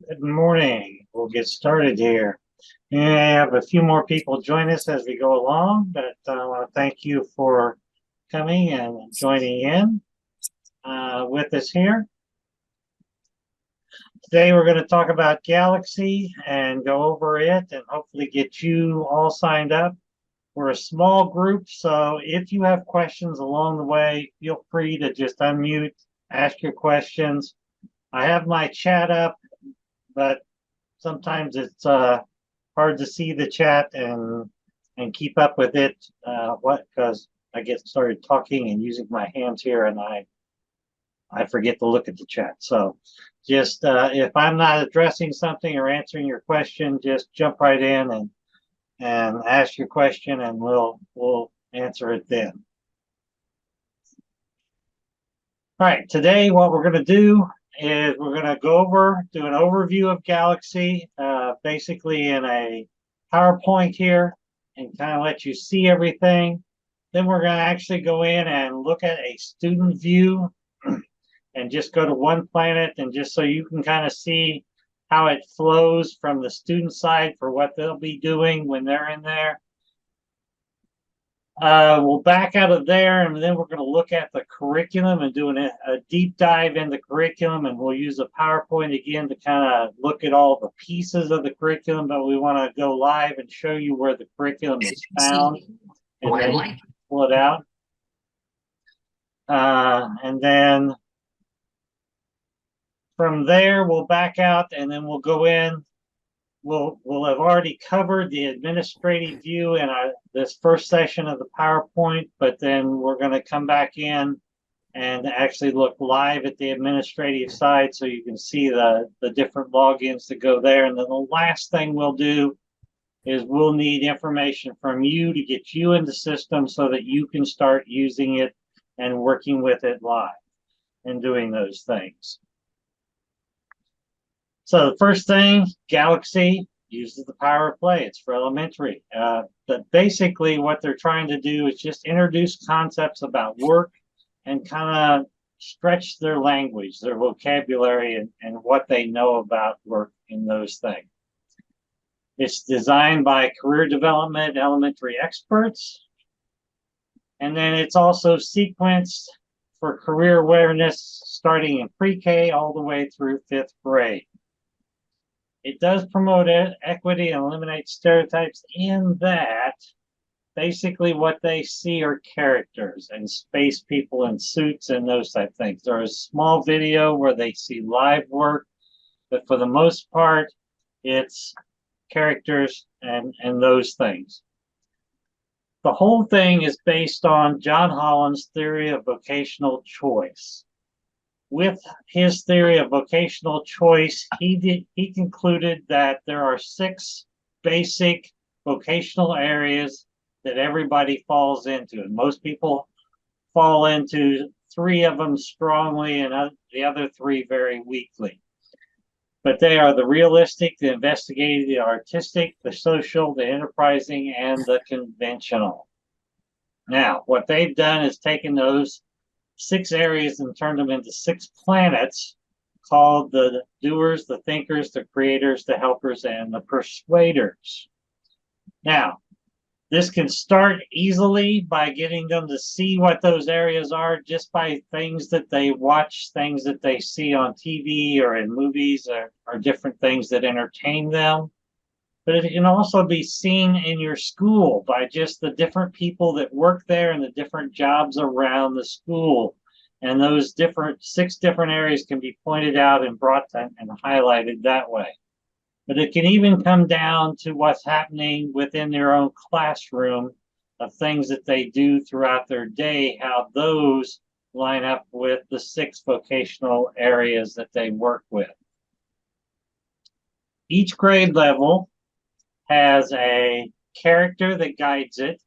Good morning. We'll get started here. We have a few more people join us as we go along, but I want to thank you for coming and joining in with us here. Today we're going to talk about Galaxy and go over it and hopefully get you all signed up. We're a small group, so if you have questions along the way, feel free to just unmute, ask your questions. I have my chat up, but sometimes it's hard to see the chat and keep up with it. Because I get started talking and using my hands here, and I forget to look at the chat. So just if I'm not addressing something or answering your question, just jump right in and ask your question, and we'll answer it then. All right, today what we're going to do is we're going to do an overview of Galaxy, basically in a PowerPoint here, and kind of let you see everything. Then we're going to actually go in and look at a student view and just go to one planet, and just so you can kind of see how it flows from the student side for what they'll be doing when they're in there. We'll back out of there, and then we're going to look at the curriculum and do a deep dive in the curriculum, and we'll use a PowerPoint again to kind of look at all the pieces of the curriculum, but we want to go live and show you where the curriculum is found, and then you can pull it out. And then from there, we'll back out, and then we'll go in. We'll have already covered the administrative view in this first session of the PowerPoint, but then we're going to come back in and actually look live at the administrative side so you can see the different logins that go there. And then the last thing we'll do is we'll need information from you to get you in the system so that you can start using it and working with it live and doing those things. So the first thing, Galaxy uses the power of play. It's for elementary. But basically what they're trying to do is just introduce concepts about work and kind of stretch their language, their vocabulary, and what they know about work in those things. It's designed by career development elementary experts. And then it's also sequenced for career awareness starting in pre-K all the way through 5th grade. It does promote equity and eliminate stereotypes in that basically what they see are characters and space people in suits and those type of things. There's a small video where they see live work, but for the most part, it's characters and those things. The whole thing is based on John Holland's theory of vocational choice. With his theory of vocational choice, he concluded that there are 6 basic vocational areas that everybody falls into. And most people fall into 3 of them strongly and the other 3 very weakly. But they are the realistic, the investigative, the artistic, the social, the enterprising, and the conventional. Now, what they've done is taken those 6 areas and turned them into 6 planets called the doers, the thinkers, the creators, the helpers, and the persuaders. Now, this can start easily by getting them to see what those areas are just by things that they watch, things that they see on TV or in movies or different things that entertain them. But it can also be seen in your school by just the different people that work there and the different jobs around the school. And those 6 different areas can be pointed out and brought to and highlighted that way. But it can even come down to what's happening within their own classroom of things that they do throughout their day, how those line up with the 6 vocational areas that they work with. Each grade level has a character that guides it,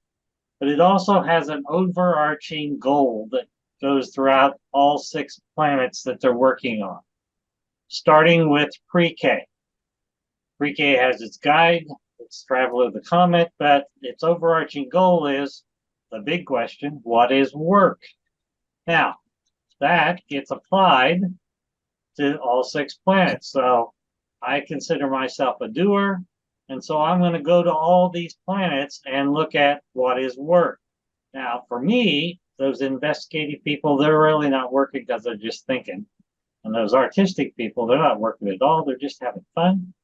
but it also has an overarching goal that goes throughout all 6 planets that they're working on. Starting with pre-K. Pre-K has its guide, its Traveler of the Comet, but its overarching goal is the big question, what is work? Now, that gets applied to all 6 planets. So I consider myself a doer. And so I'm going to go to all these planets and look at what is work. Now, for me, those investigative people, they're really not working because they're just thinking. And those artistic people, they're not working at all. They're just having fun.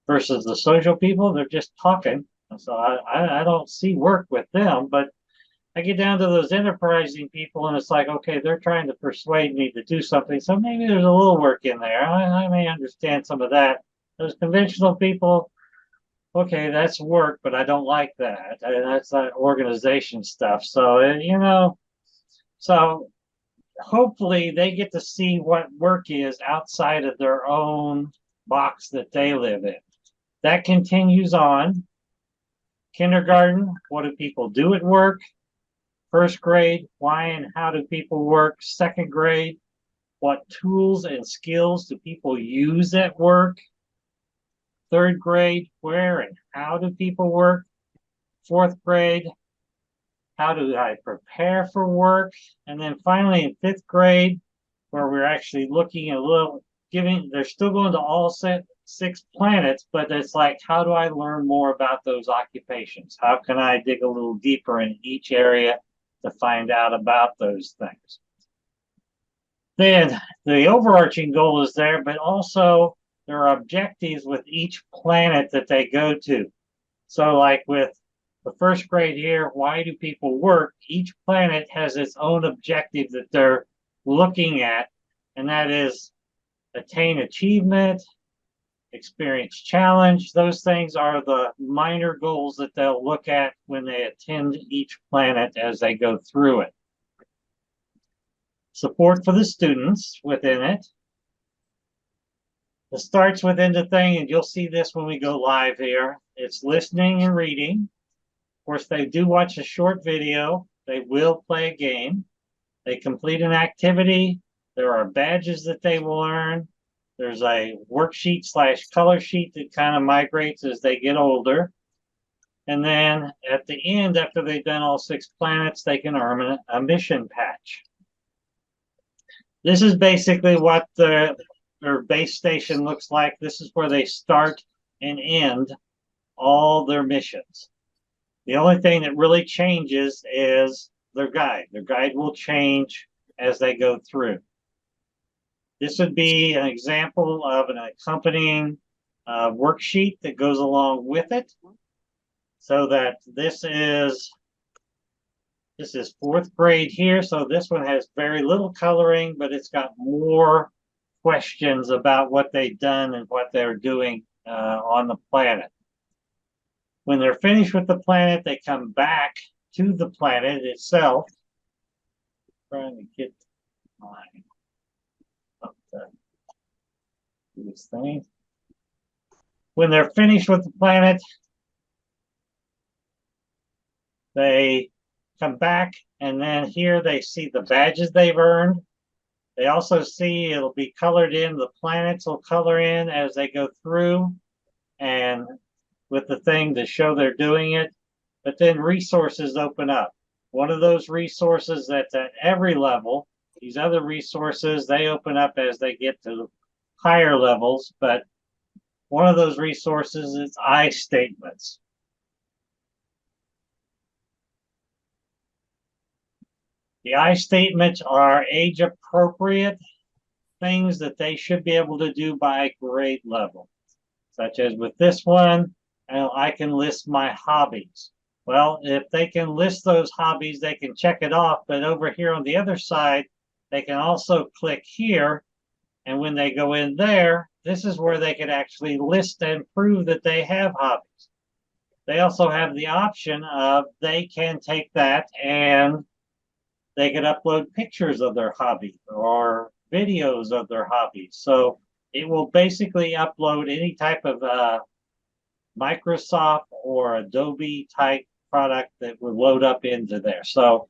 Versus the social people, they're just talking. And so I don't see work with them. But I get down to those enterprising people, and it's like, okay, they're trying to persuade me to do something. So maybe there's a little work in there. I may understand some of that. Those conventional people, okay, that's work, but I don't like that. And that's that organization stuff. So, so hopefully they get to see what work is outside of their own box that they live in. That continues on. Kindergarten, what do people do at work? First grade, why and how do people work? Second grade, what tools and skills do people use at work? Third grade, where and how do people work? Fourth grade, how do I prepare for work? And then finally in fifth grade, where we're actually looking at a little, they're still going to all six planets, but it's like, how do I learn more about those occupations? How can I dig a little deeper in each area to find out about those things? Then the overarching goal is there, but also there are objectives with each planet that they go to. So like with the first grade here, why do people work? Each planet has its own objective that they're looking at, and that is attain achievement, experience challenge. Those things are the minor goals that they'll look at when they attend each planet as they go through it. Support for the students within it. It starts within the thing, and you'll see this when we go live here. It's listening and reading. Of course, they do watch a short video. They will play a game. They complete an activity. There are badges that they will earn. There's a worksheet / color sheet that kind of migrates as they get older. And then at the end, after they've done all 6 planets, they can earn a mission patch. This is basically what their base station looks like. This is where they start and end all their missions. The only thing that really changes is their guide. Their guide will change as they go through. This would be an example of an accompanying worksheet that goes along with it. So that this is 4th grade here. So this one has very little coloring, but it's got more questions about what they've done and what they're doing on the planet. When they're finished with the planet, they come back to the planet itself. Trying to get mine up to this thing. When they're finished with the planet, they come back, and then here they see the badges they've earned. They also see it'll be colored in, the planets will color in as they go through, and with the thing to show they're doing it. But then resources open up. One of those resources that's at every level, these other resources, they open up as they get to higher levels, but one of those resources is I statements. The I statements are age-appropriate things that they should be able to do by grade level, such as with this one, I can list my hobbies. Well, if they can list those hobbies, they can check it off, but over here on the other side, they can also click here, and when they go in there, this is where they could actually list and prove that they have hobbies. They also have the option of they can take that and they could upload pictures of their hobby or videos of their hobbies. So it will basically upload any type of Microsoft or Adobe type product that will load up into there. So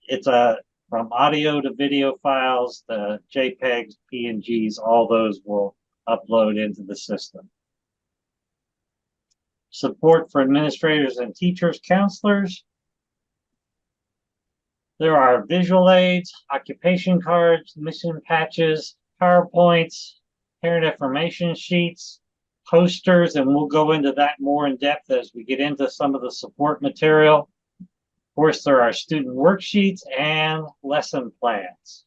it's from audio to video files, the JPEGs, PNGs, all those will upload into the system. Support for administrators and teachers, counselors. There are visual aids, occupation cards, mission patches, PowerPoints, parent information sheets, posters, and we'll go into that more in depth as we get into some of the support material. Of course, there are student worksheets and lesson plans.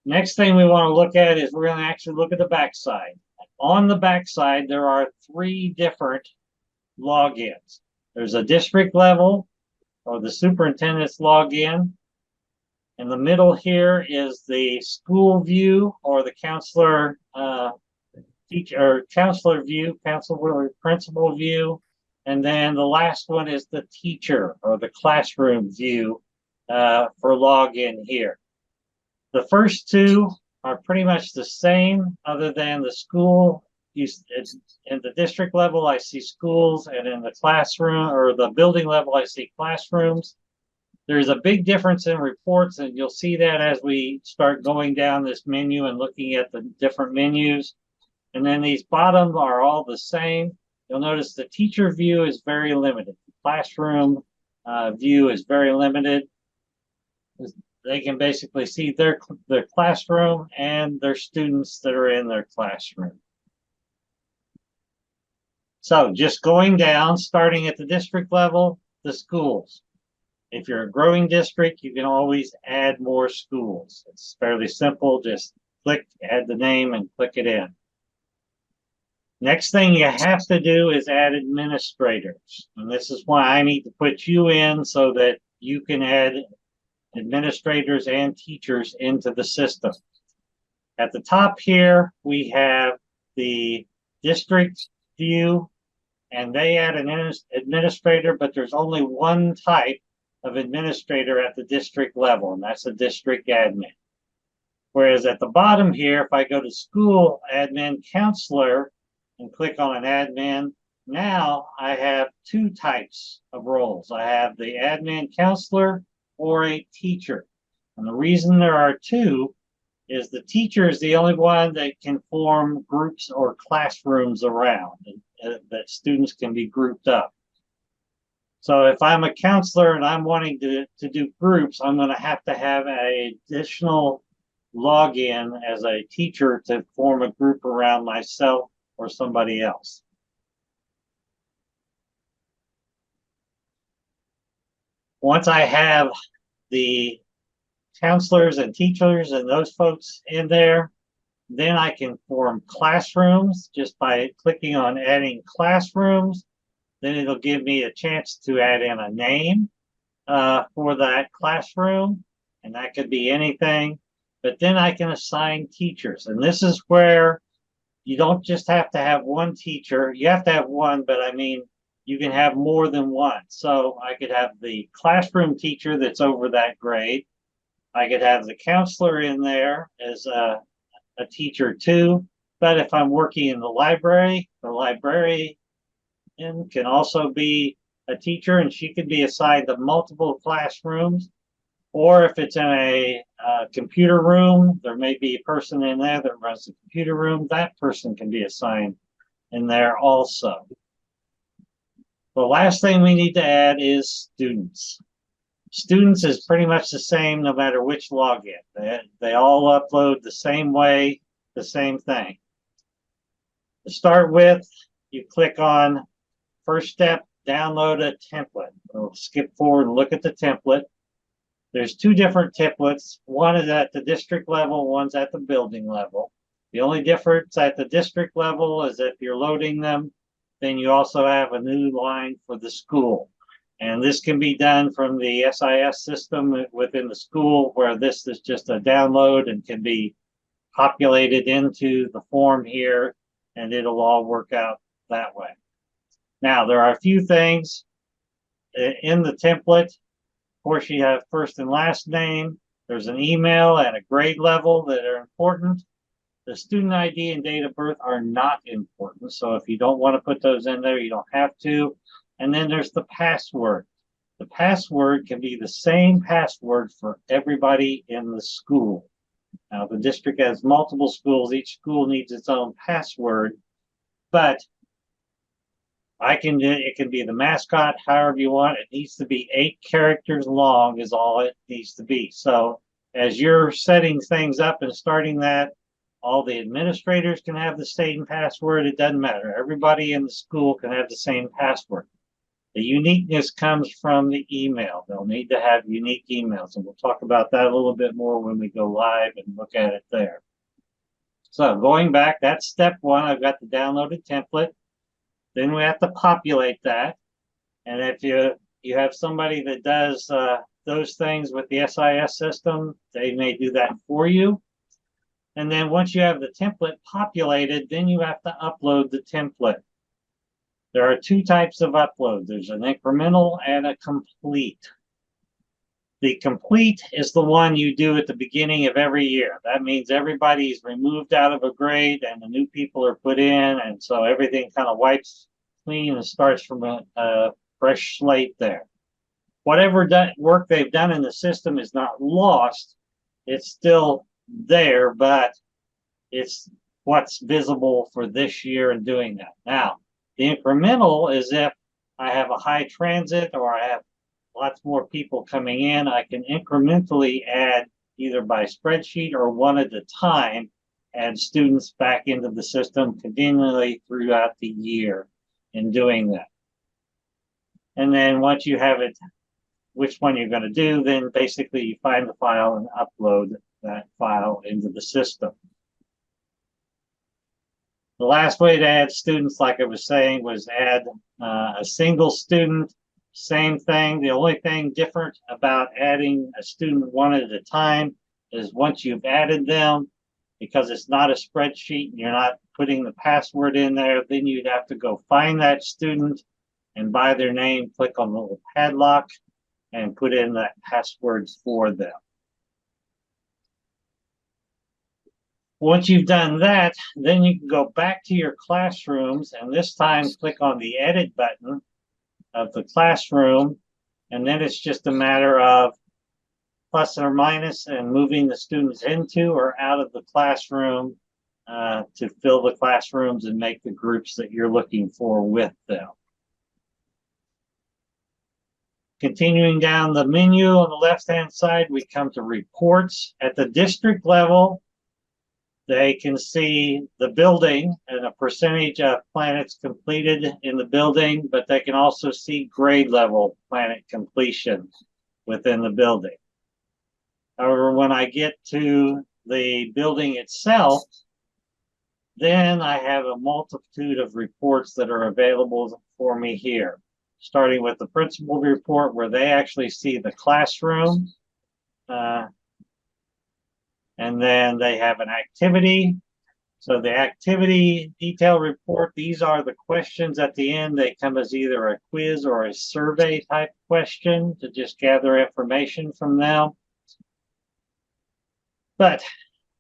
Next thing we want to look at is we're going to actually look at the backside. On the backside, there are 3 different logins. There's a district level, or the superintendent's login. In the middle here is the school view, or the counselor counselor view, counselor principal view. And then the last one is the teacher, or the classroom view for login here. The first 2 are pretty much the same, other than the school. In the district level, I see schools, and in the classroom or the building level, I see classrooms. There's a big difference in reports, and you'll see that as we start going down this menu and looking at the different menus. And then these bottom are all the same. You'll notice the teacher view is very limited. The classroom view is very limited. They can basically see their classroom and their students that are in their classroom. So just going down, starting at the district level, the schools. If you're a growing district, you can always add more schools. It's fairly simple. Just click, add the name, and click it in. Next thing you have to do is add administrators. And this is why I need to put you in, so that you can add administrators and teachers into the system. At the top here, we have the district view, and they add an administrator, but there's only one type of administrator at the district level, and that's a district admin. Whereas at the bottom here, if I go to school admin counselor and click on an admin, now I have 2 types of roles. I have the admin counselor or a teacher. And the reason there are 2 is the teacher is the only one that can form groups or classrooms around, that students can be grouped up. So if I'm a counselor and I'm wanting to do groups, I'm going to have an additional login as a teacher to form a group around myself or somebody else. Once I have the counselors and teachers and those folks in there, then I can form classrooms just by clicking on adding classrooms. Then it'll give me a chance to add in a name for that classroom, and that could be anything. But then I can assign teachers, and this is where you don't just have to have one teacher. You have to have one, but I mean, you can have more than one. So I could have the classroom teacher that's over that grade. I could have the counselor in there as a teacher too. But if I'm working in the librarian can also be a teacher, and she could be assigned to multiple classrooms. Or if it's in a computer room, there may be a person in there that runs the computer room. That person can be assigned in there also. The last thing we need to add is students. Students is pretty much the same no matter which login. They all upload the same way, the same thing. To start with, you click on first step, download a template. We'll skip forward and look at the template. There's 2 different templates. One is at the district level, one's at the building level. The only difference at the district level is if you're loading them, then you also have a new line for the school. And this can be done from the SIS system within the school, where this is just a download and can be populated into the form here, and it'll all work out that way. Now, there are a few things in the template. Of course, you have first and last name. There's an email and a grade level that are important. The student ID and date of birth are not important. So if you don't want to put those in there, you don't have to. And then there's the password. The password can be the same password for everybody in the school. Now, the district has multiple schools. Each school needs its own password, but it can be the mascot, however you want. It needs to be 8 characters long is all it needs to be. So as you're setting things up and starting that, All the administrators can have the same password. It doesn't matter. Everybody in the school can have the same password. The uniqueness comes from the email. They'll need to have unique emails, and we'll talk about that a little bit more when we go live and look at it there. So going back, that's step one. I've got the downloaded template. Then we have to populate that. And if you have somebody that does those things with the SIS system, they may do that for you. And then once you have the template populated, then you have to upload the template. There are two types of upload. There's an incremental and a complete. The complete is the one you do at the beginning of every year. That means everybody's removed out of a grade and the new people are put in, and so everything kind of wipes clean and starts from a fresh slate there. Whatever work they've done in the system is not lost. It's still there, but it's what's visible for this year in doing that. Now, the incremental is if I have a high transit or I have lots more people coming in, I can incrementally add either by spreadsheet or one at a time, add students back into the system continually throughout the year in doing that. And then once you have it, which one you're going to do, then basically you find the file and upload that file into the system. The last way to add students, like I was saying, was add a single student. Same thing. The only thing different about adding a student one at a time is once you've added them, because it's not a spreadsheet and you're not putting the password in there, then you'd have to go find that student and by their name, click on the little padlock and put in that password for them. Once you've done that, then you can go back to your classrooms and this time click on the edit button of the classroom. And then it's just a matter of plus or minus and moving the students into or out of the classroom to fill the classrooms and make the groups that you're looking for with them. Continuing down the menu on the left-hand side, we come to reports. At the district level, they can see the building and a percentage of planets completed in the building, but they can also see grade level planet completion within the building. However, when I get to the building itself, then I have a multitude of reports that are available for me here, starting with the principal report where they actually see the classroom. And then they have an activity. So the activity detail report, these are the questions at the end. They come as either a quiz or a survey type question to just gather information from them. But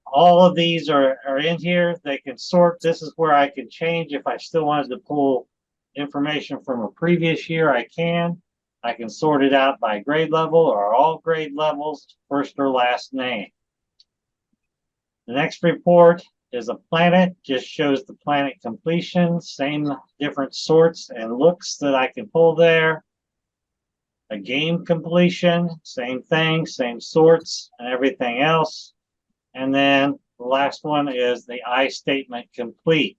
all of these are in here. They can sort. This is where I can change. If I still wanted to pull information from a previous year, I can. I can sort it out by grade level or all grade levels, first or last name. The next report is a planet, just shows the planet completion, same different sorts and looks that I can pull there. A game completion, same thing, same sorts and everything else. And then the last one is the I statement complete.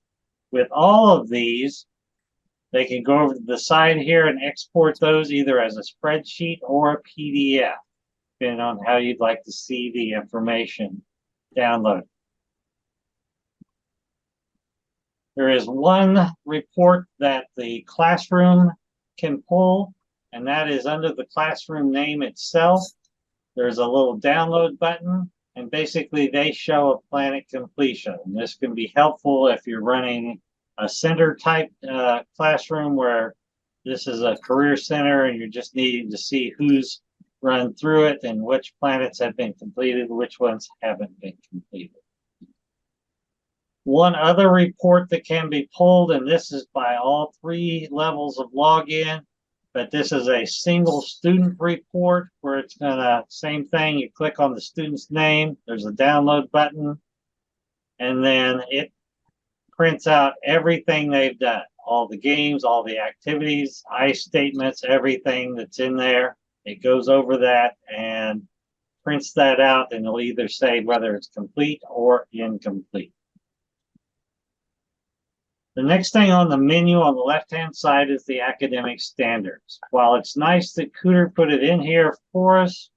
With all of these, they can go over to the side here and export those either as a spreadsheet or a PDF, depending on how you'd like to see the information download. There is one report that the classroom can pull, and that is under the classroom name itself. There's a little download button, and basically they show a planet completion. And this can be helpful if you're running a center type classroom where this is a career center and you're just needing to see who's run through it and which planets have been completed, which ones haven't been completed. One other report that can be pulled, and this is by all 3 levels of login, but this is a single student report where it's gonna, same thing, you click on the student's name, there's a download button, and then it prints out everything they've done, all the games, all the activities, I statements, everything that's in there. It goes over that and prints that out, and it'll either say whether it's complete or incomplete. The next thing on the menu on the left-hand side is the academic standards. While it's nice that Cooter put it in here for us,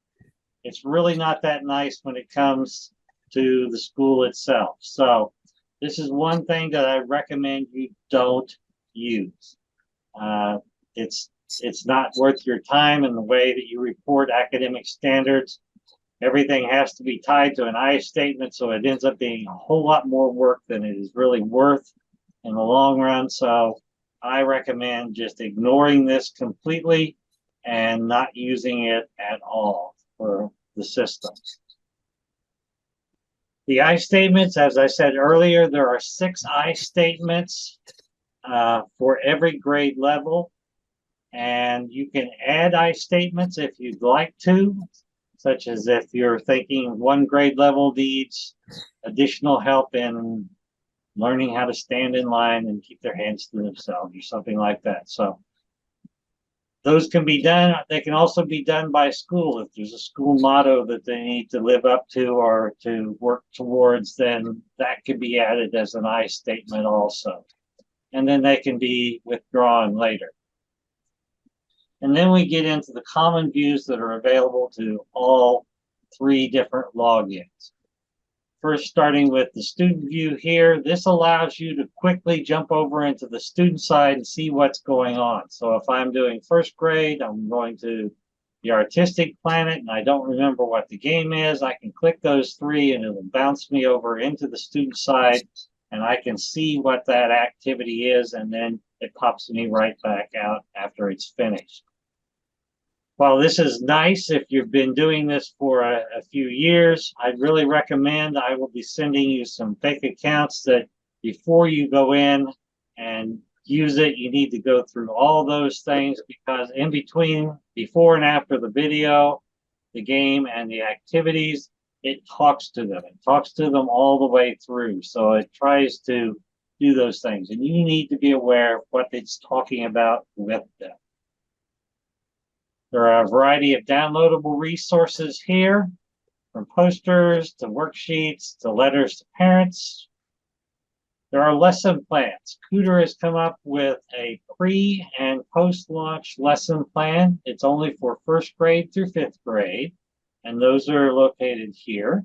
it's really not that nice when it comes to the school itself. So this is one thing that I recommend you don't use. It's not worth your time in the way that you report academic standards. Everything has to be tied to an I statement, so it ends up being a whole lot more work than it is really worth in the long run. So I recommend just ignoring this completely and not using it at all for the system. The I statements, as I said earlier, there are 6 I statements for every grade level. And you can add I statements if you'd like to, such as if you're thinking one grade level needs additional help in learning how to stand in line and keep their hands to themselves or something like that. So those can be done. They can also be done by school. If there's a school motto that they need to live up to or to work towards, then that could be added as an I statement also. And then they can be withdrawn later. And then we get into the common views that are available to all 3 different logins. First, starting with the student view here, this allows you to quickly jump over into the student side and see what's going on. So if I'm doing first grade, I'm going to the Artistic Planet, and I don't remember what the game is, I can click those 3 and it'll bounce me over into the student side, and I can see what that activity is, and then it pops me right back out after it's finished. While this is nice if you've been doing this for a few years, I'd really recommend, I will be sending you some fake accounts that before you go in and use it, you need to go through all those things, because in between, before and after the video, the game, and the activities, it talks to them. It talks to them all the way through. So it tries to do those things, and you need to be aware of what it's talking about with them. There are a variety of downloadable resources here, from posters to worksheets to letters to parents. There are lesson plans. Cooter has come up with a pre- and post-launch lesson plan. It's only for first grade through 5th grade, and those are located here.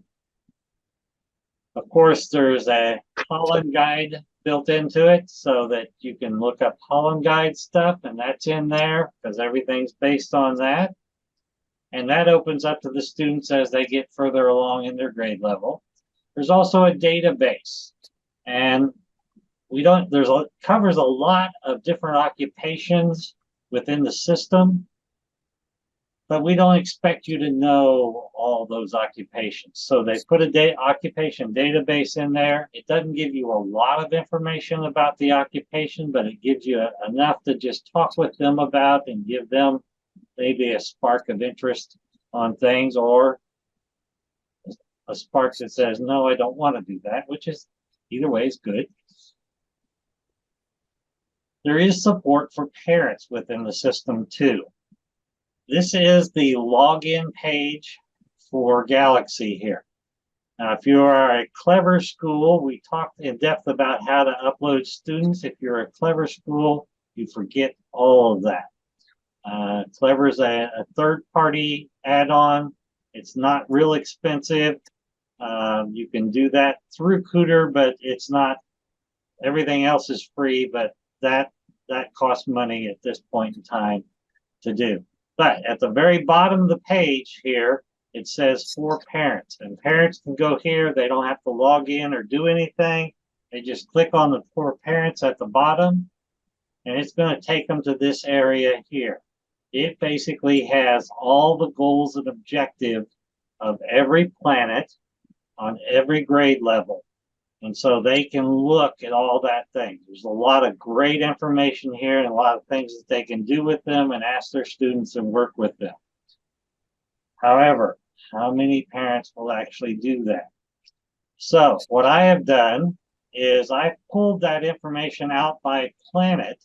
Of course, there's a Holland Guide built into it so that you can look up Holland Guide stuff, and that's in there because everything's based on that. And that opens up to the students as they get further along in their grade level. There's also a database, and covers a lot of different occupations within the system, but we don't expect you to know all those occupations. So they put a occupation database in there. It doesn't give you a lot of information about the occupation, but it gives you enough to just talk with them about and give them maybe a spark of interest on things, or a spark that says, no, I don't want to do that, which is either way is good. There is support for parents within the system too. This is the login page for Galaxy here. Now, if you are a Clever school, we talked in depth about how to upload students. If you're a Clever school, you forget all of that. Clever is a third-party add-on. It's not real expensive. You can do that through Cooter, but it's not. Everything else is free, but that costs money at this point in time to do. But at the very bottom of the page here, it says for parents, and parents can go here. They don't have to log in or do anything. They just click on the for parents at the bottom, and it's going to take them to this area here. It basically has all the goals and objectives of every planet on every grade level. And so they can look at all that thing. There's a lot of great information here and a lot of things that they can do with them and ask their students and work with them. However, how many parents will actually do that? So what I have done is I pulled that information out by planet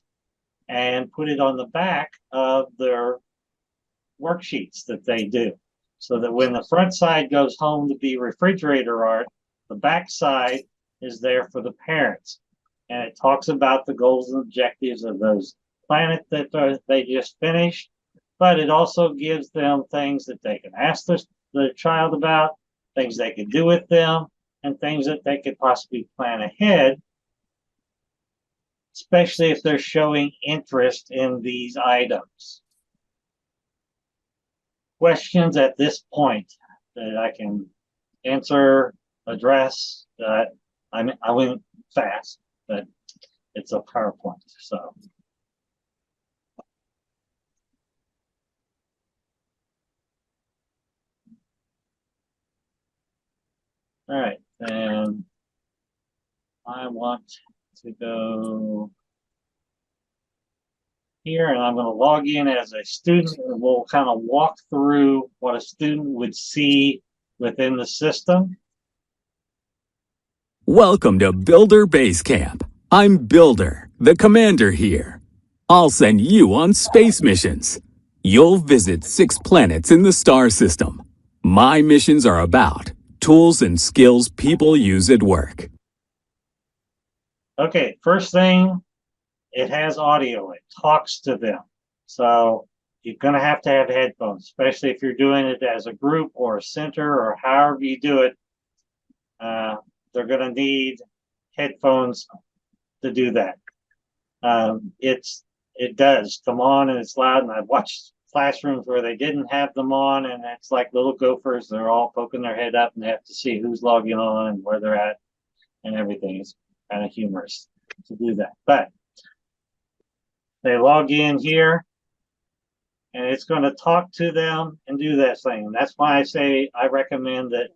and put it on the back of their worksheets that they do. So that when the front side goes home to be refrigerator art, the back side is there for the parents. And it talks about the goals and objectives of those planets that they just finished, but it also gives them things that they can ask their child about, things they could do with them, and things that they could possibly plan ahead, especially if they're showing interest in these items. Questions at this point that I can answer, address. I went fast, but it's a PowerPoint, so. All right, and I want to go here, and I'm going to log in as a student, and we'll kind of walk through what a student would see within the system. Welcome to Builder Basecamp. I'm Builder, the commander here. I'll send you on space missions. You'll visit 6 planets in the star system. My missions are about tools and skills people use at work. Okay, first thing, it has audio. It talks to them. So you're going to have headphones, especially if you're doing it as a group or a center or however you do it. They're going to need headphones to do that. It does come on and it's loud, and I've watched classrooms where they didn't have them on, and it's like little gophers. They're all poking their head up and they have to see who's logging on and where they're at and everything. It's kind of humorous to do that, but they log in here and it's going to talk to them and do that thing. And that's why I say I recommend that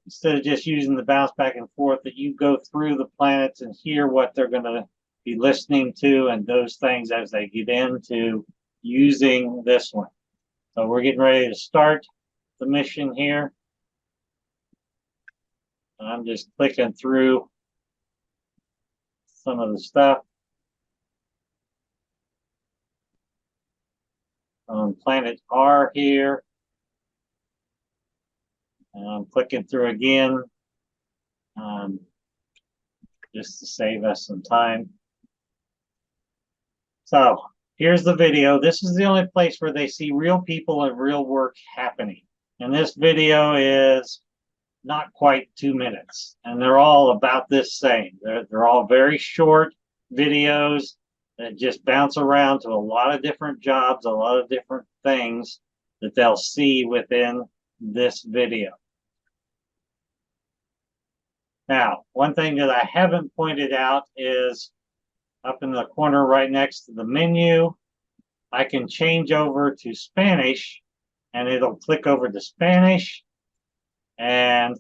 instead of just using the bounce back and forth, that you go through the planets and hear what they're going to be listening to and those things as they get into using this one. So we're getting ready to start the mission here. And I'm just clicking through some of the stuff. On planet R here. And I'm clicking through again, just to save us some time. So here's the video. This is the only place where they see real people and real work happening. And this video is not quite 2 minutes. And they're all about this same. They're all very short videos that just bounce around to a lot of different jobs, a lot of different things that they'll see within this video. Now, one thing that I haven't pointed out is up in the corner right next to the menu, I can change over to Spanish and it'll click over to Spanish, and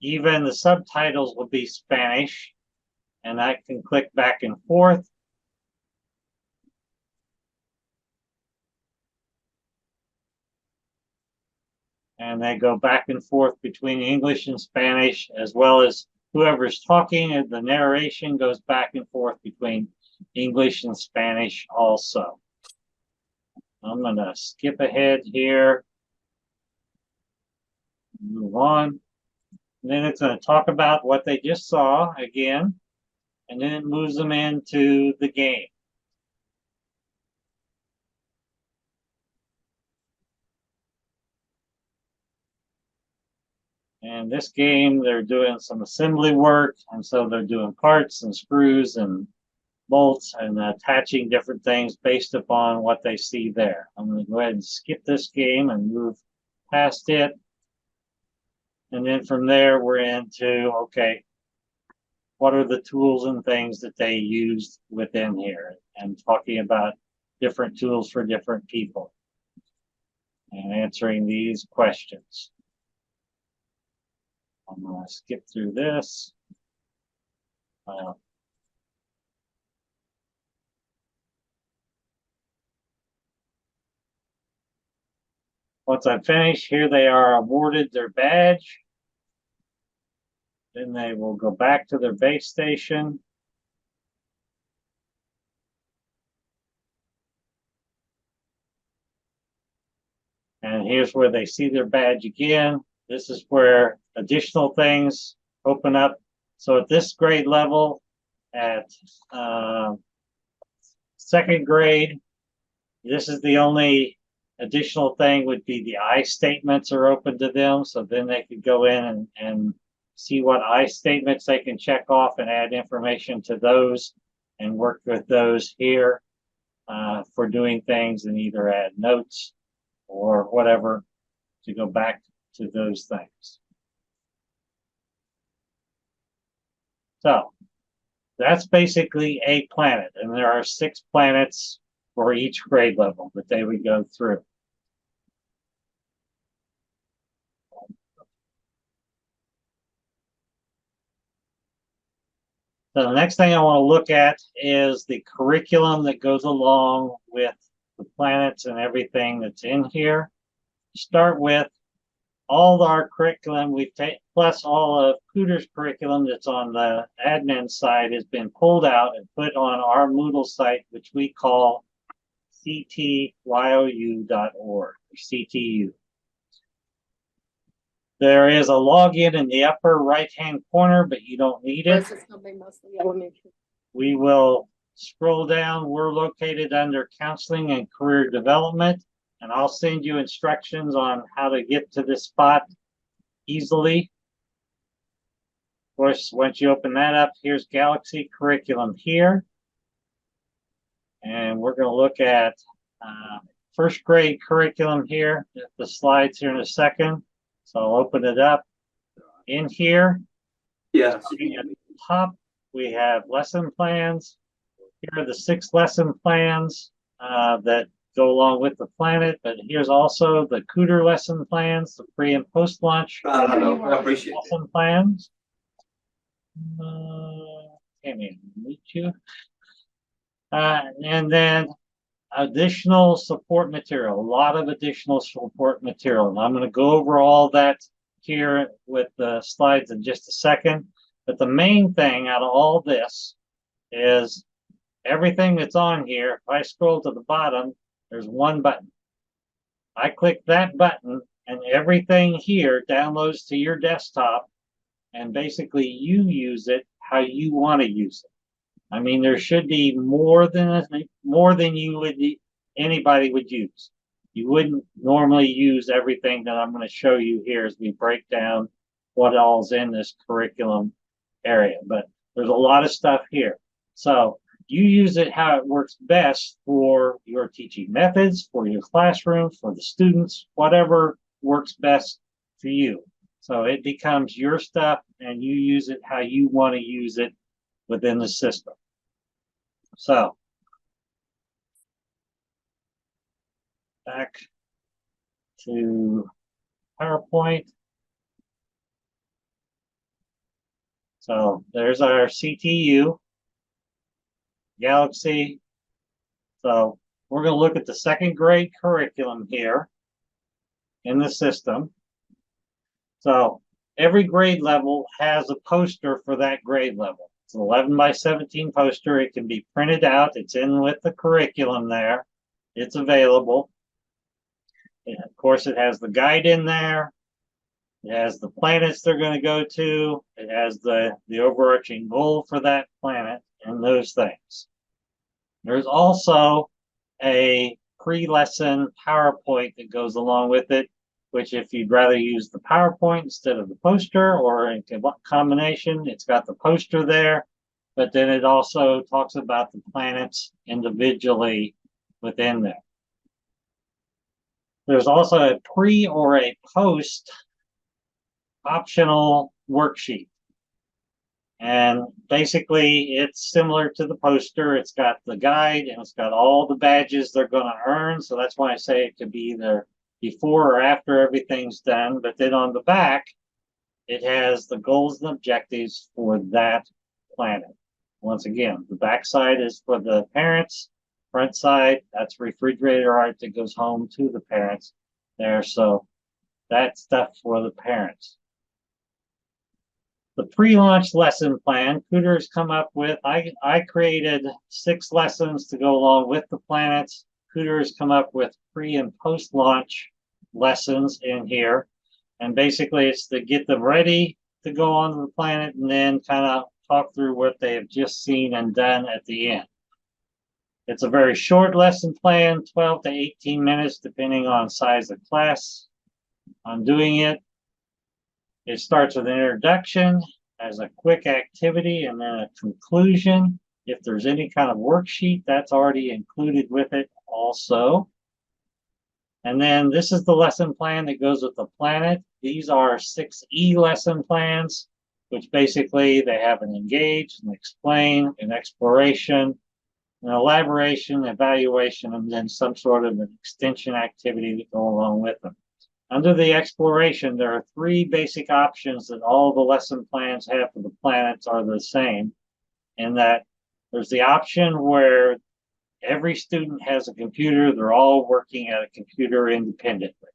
even the subtitles will be Spanish, and I can click back and forth. And they go back and forth between English and Spanish, as well as whoever's talking, and the narration goes back and forth between English and Spanish also. I'm going to skip ahead here, move on. And then it's going to talk about what they just saw again, and then it moves them into the game. And this game, they're doing some assembly work, and so they're doing parts and screws and bolts and attaching different things based upon what they see there. I'm going to go ahead and skip this game and move past it. And then from there, we're into, okay, what are the tools and things that they used within here, and talking about different tools for different people and answering these questions. I'm going to skip through this. Once I'm finished, here they are awarded their badge. Then they will go back to their base station. And here's where they see their badge again. This is where additional things open up. So at this grade level, at second grade, this is the only additional thing would be the I statements are open to them. So then they could go in and see what I statements they can check off and add information to those and work with those here for doing things and either add notes or whatever to go back to those things. So that's basically a planet, and there are 6 planets for each grade level that they would go through. So the next thing I want to look at is the curriculum that goes along with the planets and everything that's in here. Start with all our curriculum we've taken, plus all of Cooter's curriculum that's on the admin side has been pulled out and put on our Moodle site, which we call ctyu.org, or CTU. There is a login in the upper right-hand corner, but you don't need it. We will scroll down. We're located under Counseling and Career Development, and I'll send you instructions on how to get to this spot easily. Of course, once you open that up, here's Galaxy Curriculum here. And we're going to look at first grade curriculum here, the slides here in a second. So I'll open it up. In here, Yeah. at the top, we have lesson plans. Here are the 6 lesson plans that go along with the planet, but here's also the Cooter lesson plans, the pre and post launch I appreciate it. lesson plans. Can't even meet you. And then additional support material, a lot of additional support material. And I'm going to go over all that here with the slides in just a second. But the main thing out of all this is everything that's on here. If I scroll to the bottom, there's one button. I click that button and everything here downloads to your desktop, and basically you use it how you want to use it. I mean, there should be more than you would anybody would use. You wouldn't normally use everything that I'm going to show you here as we break down what all's in this curriculum area, but there's a lot of stuff here. So you use it how it works best for your teaching methods, for your classroom, for the students, whatever works best for you. So it becomes your stuff and you use it how you want to use it within the system. So back to PowerPoint. So there's our CTU, Galaxy. So we're going to look at the second grade curriculum here in the system. So every grade level has a poster for that grade level. It's an 11 by 17 poster. It can be printed out. It's in with the curriculum there. It's available. And of course, it has the guide in there. It has the planets they're going to go to. It has the overarching goal for that planet and those things. There's also a pre-lesson PowerPoint that goes along with it, which if you'd rather use the PowerPoint instead of the poster or in combination, it's got the poster there, but then it also talks about the planets individually within there. There's also a pre or a post optional worksheet. And basically it's similar to the poster. It's got the guide and it's got all the badges they're going to earn. So that's why I say it could be either before or after everything's done. But then on the back, it has the goals and objectives for that planet. Once again, the back side is for the parents. Front side, that's refrigerator art that goes home to the parents there. So that's stuff for the parents. The pre-launch lesson plan, Cooter has come up with, I created 6 lessons to go along with the planets. Cooter has come up with pre and post-launch lessons in here. And basically it's to get them ready to go onto the planet and then kind of talk through what they have just seen and done at the end. It's a very short lesson plan, 12 to 18 minutes, depending on size of class. On doing it, it starts with an introduction as a quick activity and then a conclusion. If there's any kind of worksheet, that's already included with it also. And then this is the lesson plan that goes with the planet. These are 6E lesson plans, which basically they have an engage, an explain, an exploration, an elaboration, evaluation, and then some sort of an extension activity that go along with them. Under the exploration, there are 3 basic options that all the lesson plans have for the planets are the same, in that there's the option where every student has a computer, they're all working at a computer independently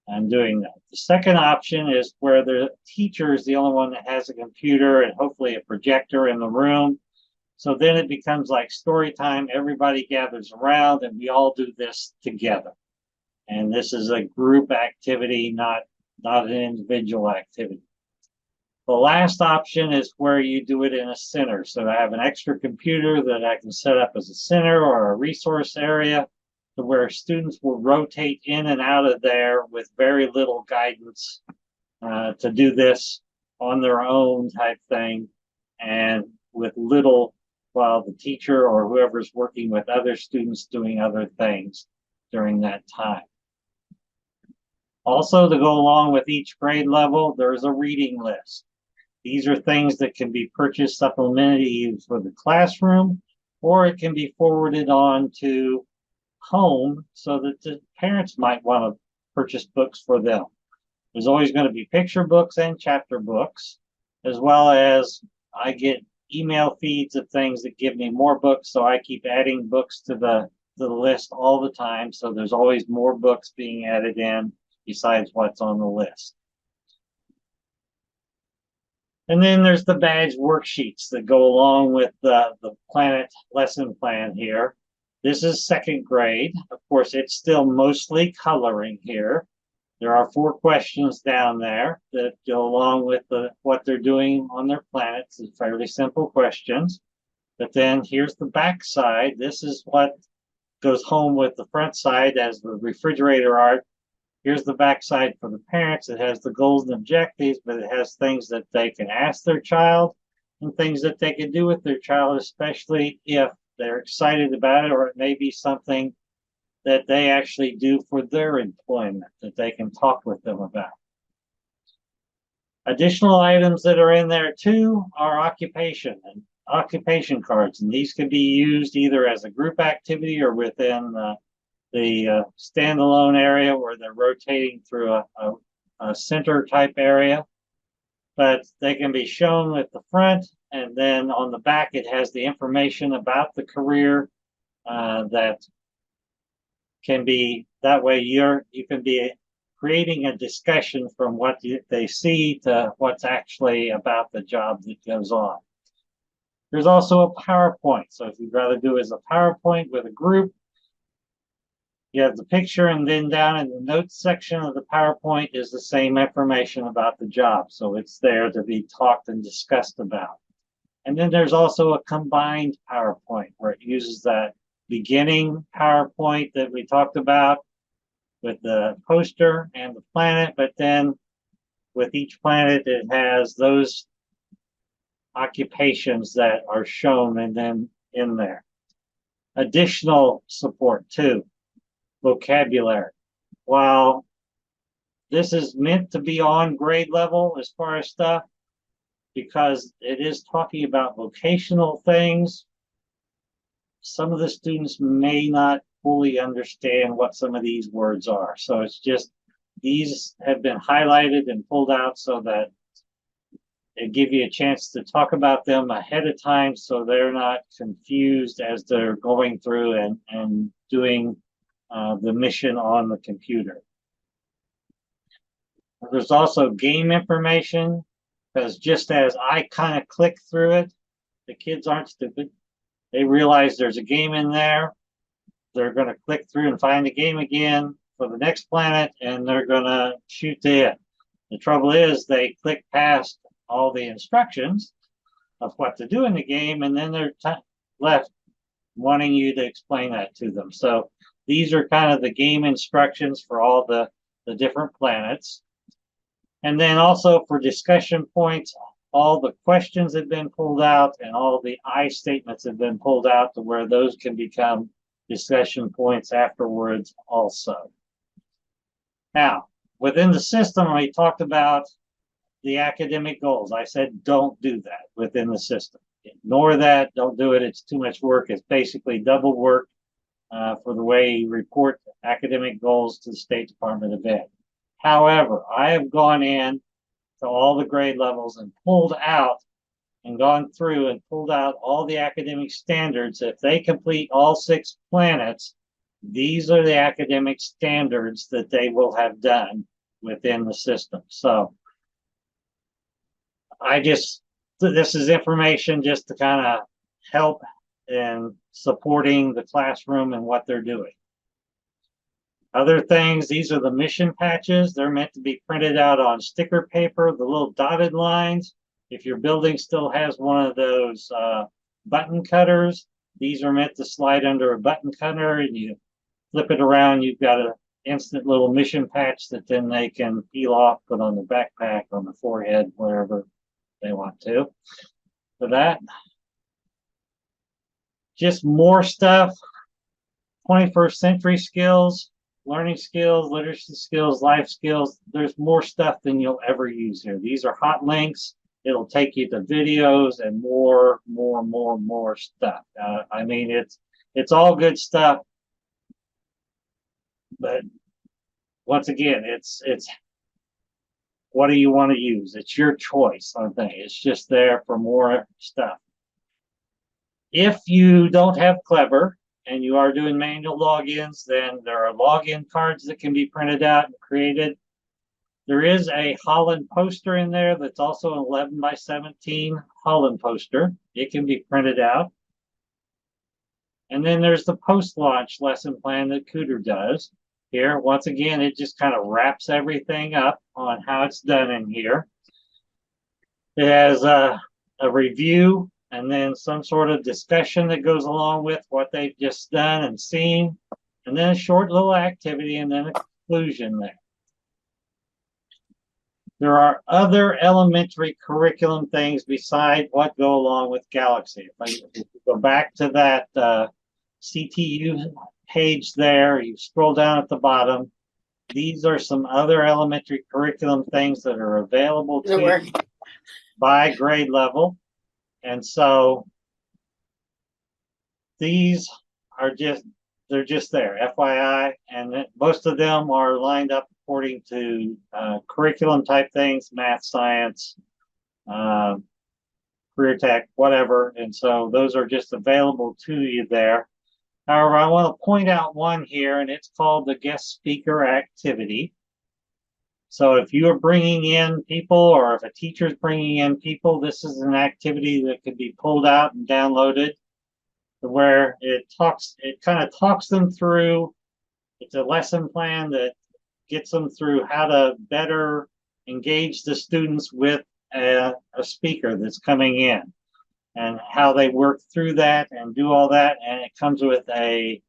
and doing that. The second option is where the teacher is the only one that has a computer and hopefully a projector in the room. So then it becomes like story time. Everybody gathers around and we all do this together. And this is a group activity, not an individual activity. The last option is where you do it in a center. So I have an extra computer that I can set up as a center or a resource area to where students will rotate in and out of there with very little guidance to do this on their own type thing, and with little, while the teacher or whoever's working with other students doing other things during that time. Also, to go along with each grade level, there's a reading list. These are things that can be purchased supplementary for the classroom, or it can be forwarded on to home so that the parents might want to purchase books for them. There's always going to be picture books and chapter books, as well as I get email feeds of things that give me more books, so I keep adding books to the list all the time. So there's always more books being added in besides what's on the list. And then there's the badge worksheets that go along with the planet lesson plan here. This is second grade. Of course, it's still mostly coloring here. There are 4 questions down there that go along with what they're doing on their planets. It's fairly simple questions. But then here's the back side. This is what goes home with the front side as the refrigerator art. Here's the back side for the parents. It has the goals and objectives, but it has things that they can ask their child and things that they can do with their child, especially if they're excited about it, or it may be something that they actually do for their employment that they can talk with them about. Additional items that are in there too are occupation and occupation cards, and these can be used either as a group activity or within the standalone area where they're rotating through a center type area. But they can be shown at the front, and then on the back it has the information about the career that can be, that way you can be creating a discussion from what they see to what's actually about the job that goes on. There's also a PowerPoint. So if you'd rather do it as a PowerPoint with a group, you have the picture, and then down in the notes section of the PowerPoint is the same information about the job. So it's there to be talked and discussed about. And then there's also a combined PowerPoint where it uses that beginning PowerPoint that we talked about with the poster and the planet, but then with each planet it has those occupations that are shown and then in there. Additional support too. Vocabulary. While this is meant to be on grade level as far as stuff, because it is talking about vocational things, some of the students may not fully understand what some of these words are. So it's just, these have been highlighted and pulled out so that it give you a chance to talk about them ahead of time so they're not confused as they're going through and doing the mission on the computer. There's also game information, because just as I kind of click through it, the kids aren't stupid. They realize there's a game in there. They're going to click through and find the game again, for the next planet and they're gonna shoot to it. The trouble is they click past all the instructions of what to do in the game, and then they're left wanting you to explain that to them. So these are kind of the game instructions for all the different planets. And then also for discussion points, all the questions have been pulled out and all the I statements have been pulled out to where those can become discussion points afterwards also. Now, within the system, we talked about the academic goals. I said, don't do that within the system. Ignore that. Don't do it. It's too much work. It's basically double work for the way you report academic goals to the State Department of Ed. However, I have gone in to all the grade levels and pulled out and gone through and pulled out all the academic standards. If they complete all 6 planets, these are the academic standards that they will have done within the system. So this is information just to kind of help in supporting the classroom and what they're doing. Other things, these are the mission patches. They're meant to be printed out on sticker paper, the little dotted lines. If your building still has one of those button cutters, these are meant to slide under a button cutter and you flip it around. You've got an instant little mission patch that then they can peel off, put on the backpack, on the forehead, wherever they want to. For that, just more stuff, 21st century skills, learning skills, literacy skills, life skills. There's more stuff than you'll ever use here. These are hot links. It'll take you to videos and more stuff. I mean, it's all good stuff, but once again, it's what do you want to use? It's your choice on things. It's just there for more stuff. If you don't have Clever and you are doing manual logins, then there are login cards that can be printed out and created. There is a Holland poster in there that's also an 11 by 17 Holland poster. It can be printed out. And then there's the post-launch lesson plan that Cooter does. Here, once again, it just kind of wraps everything up on how it's done in here. It has a review and then some sort of discussion that goes along with what they've just done and seen, and then a short little activity and then a conclusion there. There are other elementary curriculum things beside what go along with Galaxy. If you go back to that CTU page there, you scroll down at the bottom, these are some other elementary curriculum things that are available to you by grade level. And so these are they're just there, FYI, and most of them are lined up according to curriculum type things, math, science, career tech, whatever. And so those are just available to you there. However, I want to point out one here, and it's called the guest speaker activity. So if you are bringing in people, or if a teacher is bringing in people, this is an activity that could be pulled out and downloaded, where it kind of talks them through. It's a lesson plan that gets them through how to better engage the students with a speaker that's coming in, and how they work through that and do all that. And it comes with a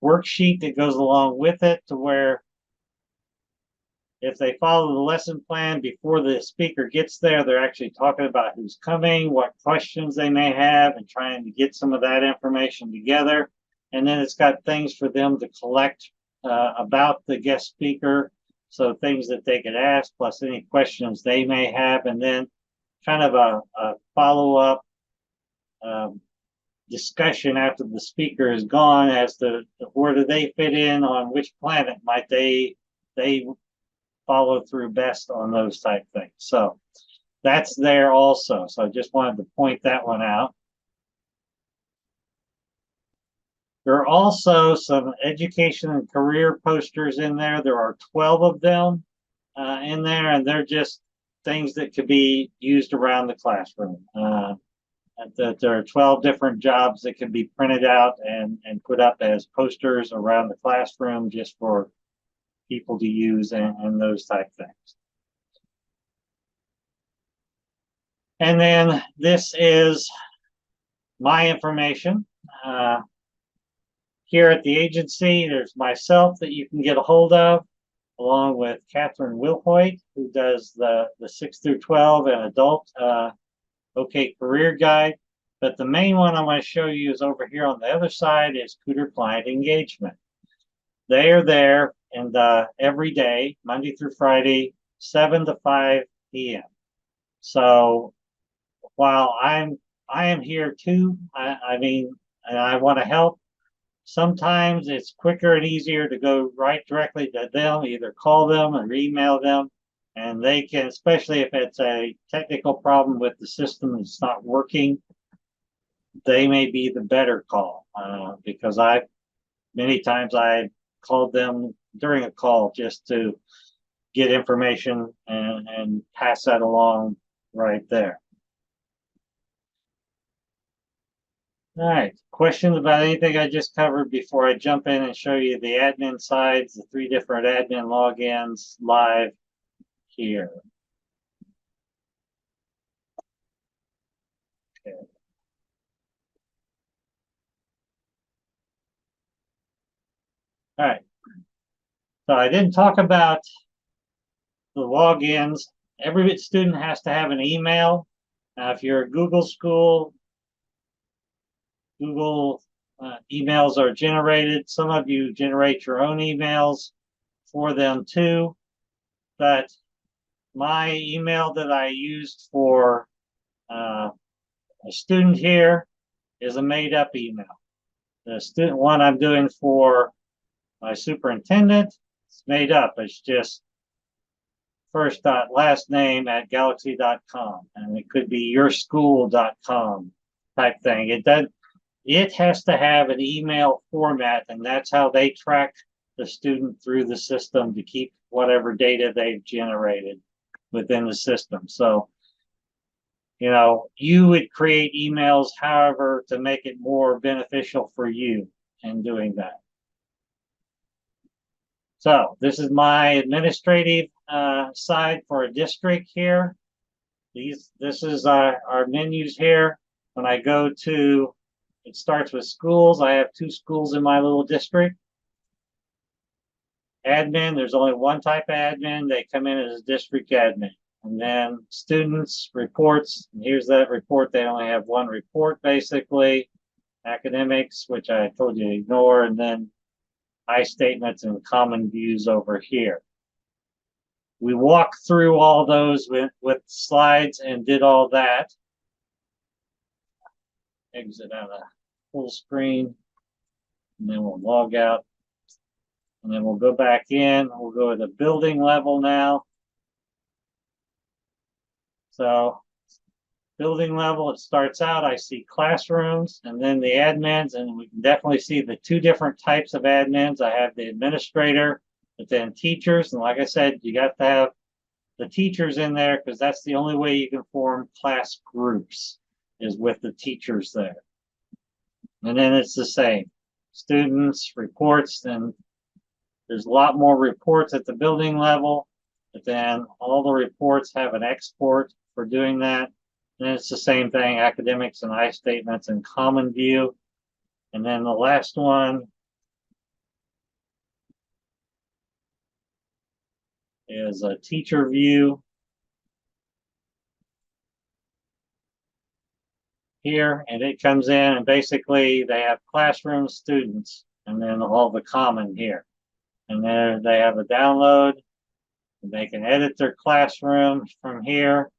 worksheet that goes along with it, to where if they follow the lesson plan before the speaker gets there, they're actually talking about who's coming, what questions they may have, and trying to get some of that information together. And then it's got things for them to collect about the guest speaker, so things that they could ask, plus any questions they may have, and then kind of a follow-up discussion after the speaker is gone as to where do they fit in, on which planet might they follow through best on those type things. So that's there also. So I just wanted to point that one out. There are also some education and career posters in there. There are 12 of them in there, and they're just things that could be used around the classroom. That there are 12 different jobs that can be printed out and put up as posters around the classroom, just for people to use and those type things. And then this is my information. Here at the agency, there's myself that you can get a hold of, along with Catherine Wilhoit, who does the 6 through 12 and adult OK Career Guide. But the main one I want to show you is over here on the other side is Cooter Client Engagement. They are there and every day, Monday through Friday, 7 to 5 p.m. So while I am here too, I mean, and I want to help. Sometimes it's quicker and easier to go right directly to them, either call them or email them, and they can, especially if it's a technical problem with the system that's not working, they may be the better call, because many times I called them during a call just to get information and pass that along right there. All right, questions about anything I just covered before I jump in and show you the admin sides, the 3 different admin logins live here. Okay. All right, so I didn't talk about the logins. Every student has to have an email. Now, if you're a Google school, Google emails are generated. Some of you generate your own emails for them too. But my email that I used for a student here is a made-up email. The student one I'm doing for my superintendent, it's made up. It's just first dot last name at galaxy.com, and it could be yourschool.com type thing. It has to have an email format, and that's how they track the student through the system to keep whatever data they've generated within the system. So, you know, you would create emails, however, to make it more beneficial for you in doing that. So this is my administrative side for a district here. This is our menus here. When I go to, it starts with schools. I have 2 schools in my little district. Admin, there's only one type of admin. They come in as a district admin. And then students, reports, and here's that report. They only have one report, basically. Academics, which I told you to ignore, and then I-statements and common views over here. We walked through all those with slides and did all that. Exit out of full screen, and then we'll log out. And then we'll go back in. We'll go to the building level now. So building level, it starts out, I see classrooms and then the admins, and we can definitely see the 2 different types of admins. I have the administrator, but then teachers. And like I said, you got to have the teachers in there because that's the only way you can form class groups is with the teachers there. And then it's the same. Students, reports, and there's a lot more reports at the building level, but then all the reports have an export for doing that. And it's the same thing, academics and I-statements and common view. And then the last one is a teacher view. Here, and it comes in, and basically they have classroom, students, and then all the common here. And then they have a download. They can edit their classroom from here.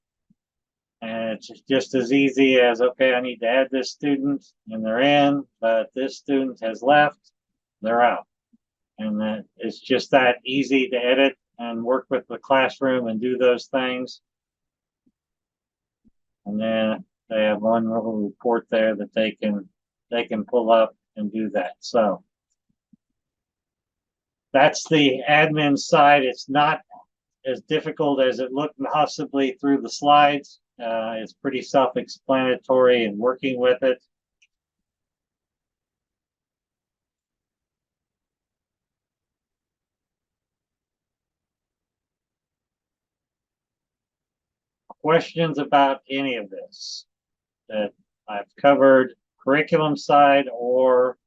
And it's just as easy as, okay, I need to add this student, and they're in, but this student has left, they're out. And it's just that easy to edit and work with the classroom and do those things. And then they have one little report there that they can pull up and do that. So that's the admin side. It's not as difficult as it looked possibly through the slides. It's pretty self-explanatory and working with it. questions about any of this that I've covered, curriculum side or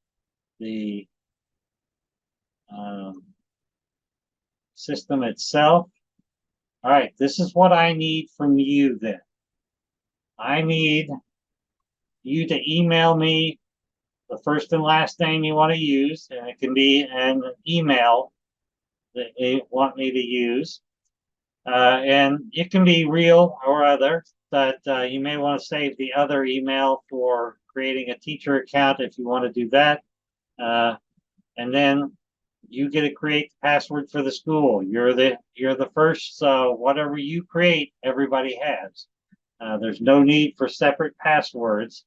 the system itself? All right, this is what I need from you then. I need you to email me the first and last name you want to use, and it can be an email that you want me to use. And it can be real or other, but you may want to save the other email for creating a teacher account if you want to do that. And then you get to create the password for the school. You're the first, so whatever you create, everybody has. There's no need for separate passwords.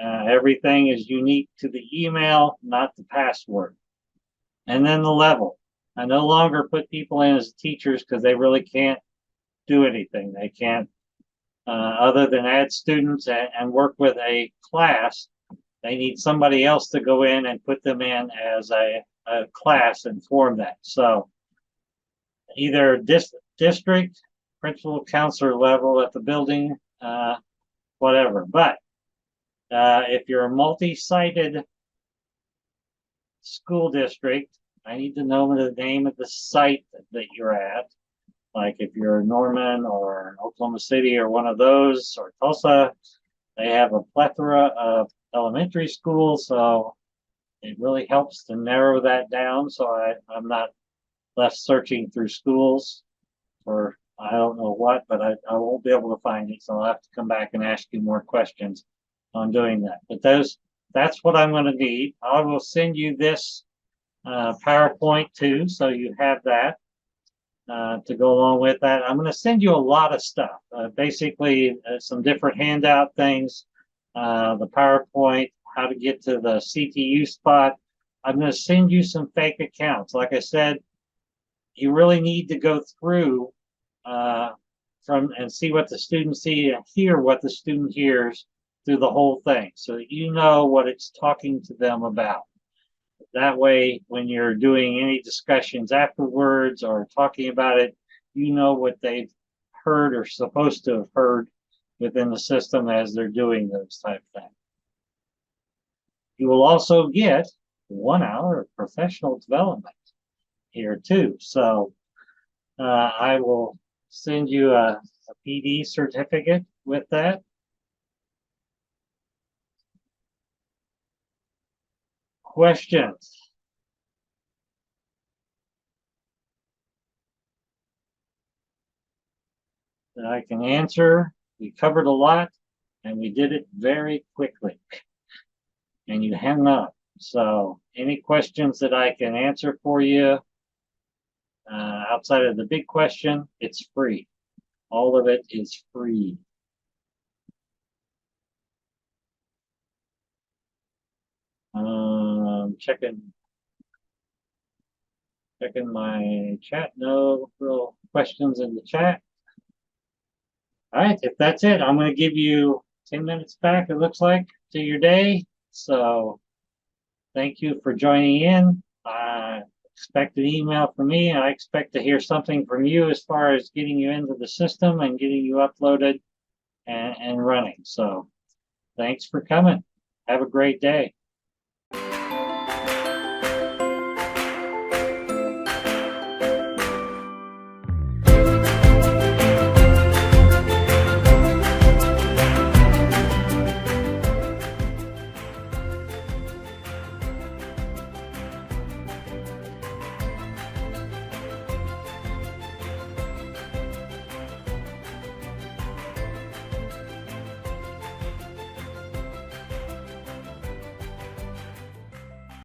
Everything is unique to the email, not the password. And then the level. I no longer put people in as teachers because they really can't do anything. They can't, other than add students and work with a class. They need somebody else to go in and put them in as a class and form that. So either district, principal, counselor level at the building, whatever. But if you're a multi-sited school district, I need to know the name of the site that you're at. Like if you're Norman or Oklahoma City or one of those, or Tulsa, they have a plethora of elementary schools, so it really helps to narrow that down. So I'm not left searching through schools for I don't know what, but I won't be able to find it. So I'll have to come back and ask you more questions on doing that. But that's what I'm going to need. I will send you this PowerPoint too, so you have that to go along with that. I'm going to send you a lot of stuff, basically some different handout things, the PowerPoint, how to get to the CTU spot. I'm going to send you some fake accounts. Like I said, you really need to go through from and see what the students see and hear what the student hears through the whole thing, so that you know what it's talking to them about. That way, when you're doing any discussions afterwards or talking about it, you know what they've heard or supposed to have heard within the system as they're doing those type of things. You will also get 1 hour of professional development here too. So I will send you a PD certificate with that. Questions? That I can answer. We covered a lot and we did it very quickly. And you hung up. So any questions that I can answer for you outside of the big question, it's free. All of it is free. Checking my chat. No real questions in the chat. All right, if that's it, I'm going to give you 10 minutes back, it looks like, to your day. So thank you for joining in. I expect an email from me. I expect to hear something from you as far as getting you into the system and getting you uploaded and running. So thanks for coming. Have a great day.